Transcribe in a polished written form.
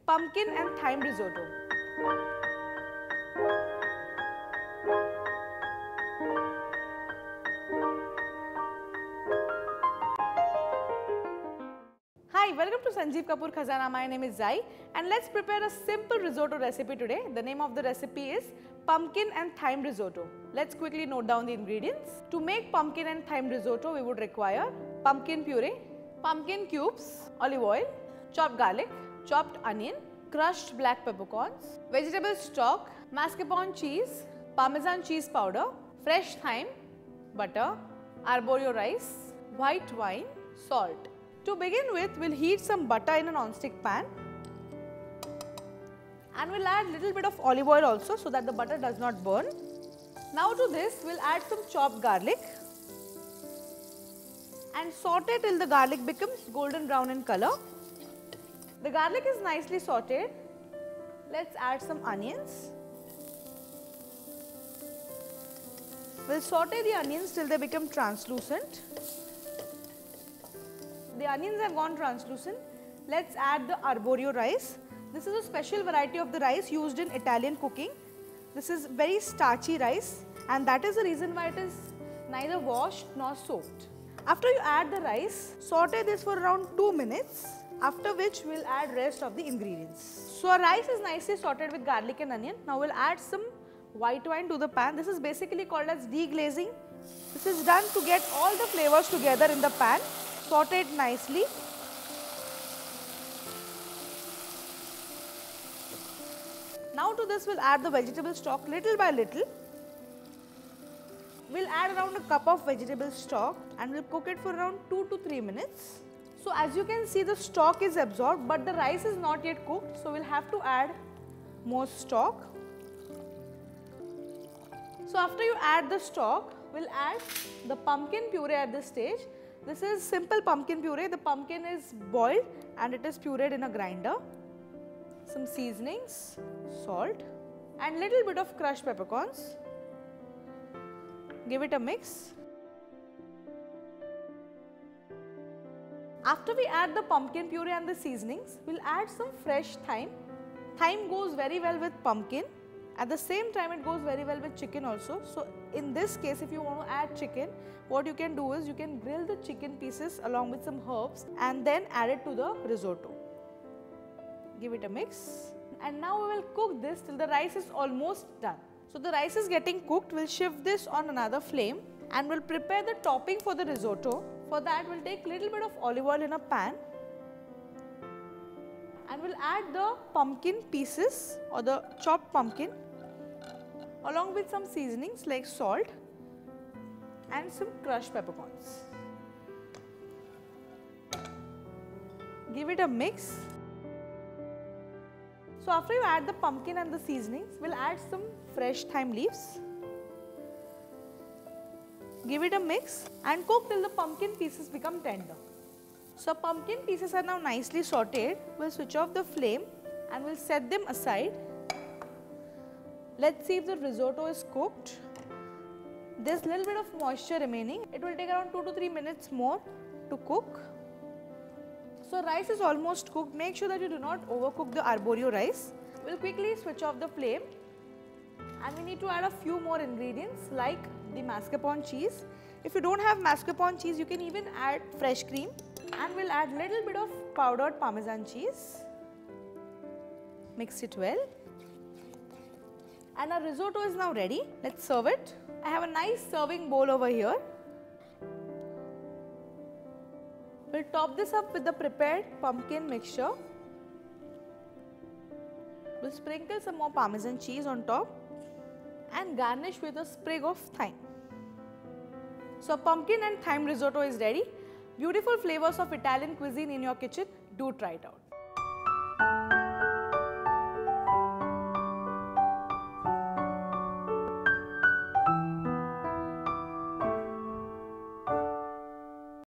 pumpkin and thyme risotto. Hi, welcome to Sanjeev Kapoor Khazana. My name is Zai and let's prepare a simple risotto recipe today. The name of the recipe is pumpkin and thyme risotto. Let's quickly note down the ingredients. To make pumpkin and thyme risotto, we would require pumpkin puree, pumpkin cubes, olive oil, chopped garlic, chopped onion, crushed black peppercorns, vegetable stock, mascarpone cheese, parmesan cheese powder, fresh thyme, butter, arborio rice, white wine, salt. To begin with, we'll heat some butter in a non-stick pan and we'll add little bit of olive oil also so that the butter does not burn. Now to this, we'll add some chopped garlic and saute till the garlic becomes golden brown in color. The garlic is nicely sauteed. Let's add some onions. We'll saute the onions till they become translucent. The onions have gone translucent. Let's add the arborio rice. This is a special variety of the rice used in Italian cooking. This is very starchy rice and that is the reason why it is neither washed nor soaked. After you add the rice, saute this for around 2 minutes, after which we'll add rest of the ingredients. So our rice is nicely sauteed with garlic and onion. Now we'll add some white wine to the pan. This is basically called as deglazing. This is done to get all the flavors together in the pan. Saute it nicely. Now to this we'll add the vegetable stock little by little. We'll add around a cup of vegetable stock and we'll cook it for around 2 to 3 minutes. So as you can see, the stock is absorbed but the rice is not yet cooked, so we'll have to add more stock. So after you add the stock, we'll add the pumpkin puree at this stage. This is simple pumpkin puree. The pumpkin is boiled and it is pureed in a grinder. Some seasonings, salt and little bit of crushed peppercorns. Give it a mix. After we add the pumpkin puree and the seasonings, we'll add some fresh thyme. Thyme goes very well with pumpkin. At the same time, it goes very well with chicken also. So in this case, if you want to add chicken, what you can do is you can grill the chicken pieces along with some herbs and then add it to the risotto. Give it a mix. And now we will cook this till the rice is almost done. So the rice is getting cooked. We'll shift this on another flame and we'll prepare the topping for the risotto. For that, we'll take little bit of olive oil in a pan and we'll add the pumpkin pieces or the chopped pumpkin along with some seasonings like salt and some crushed peppercorns. Give it a mix. So after you add the pumpkin and the seasonings, we'll add some fresh thyme leaves. Give it a mix and cook till the pumpkin pieces become tender. So pumpkin pieces are now nicely sauteed. We'll switch off the flame and we'll set them aside. Let's see if the risotto is cooked. There's little bit of moisture remaining. It will take around 2 to 3 minutes more to cook. So rice is almost cooked. Make sure that you do not overcook the arborio rice. We'll quickly switch off the flame and we need to add a few more ingredients like the mascarpone cheese. If you don't have mascarpone cheese, you can even add fresh cream. And we'll add little bit of powdered parmesan cheese. Mix it well. And our risotto is now ready. Let's serve it. I have a nice serving bowl over here. We'll top this up with the prepared pumpkin mixture. We'll sprinkle some more parmesan cheese on top and garnish with a sprig of thyme. So pumpkin and thyme risotto is ready. Beautiful flavors of Italian cuisine in your kitchen. Do try it out.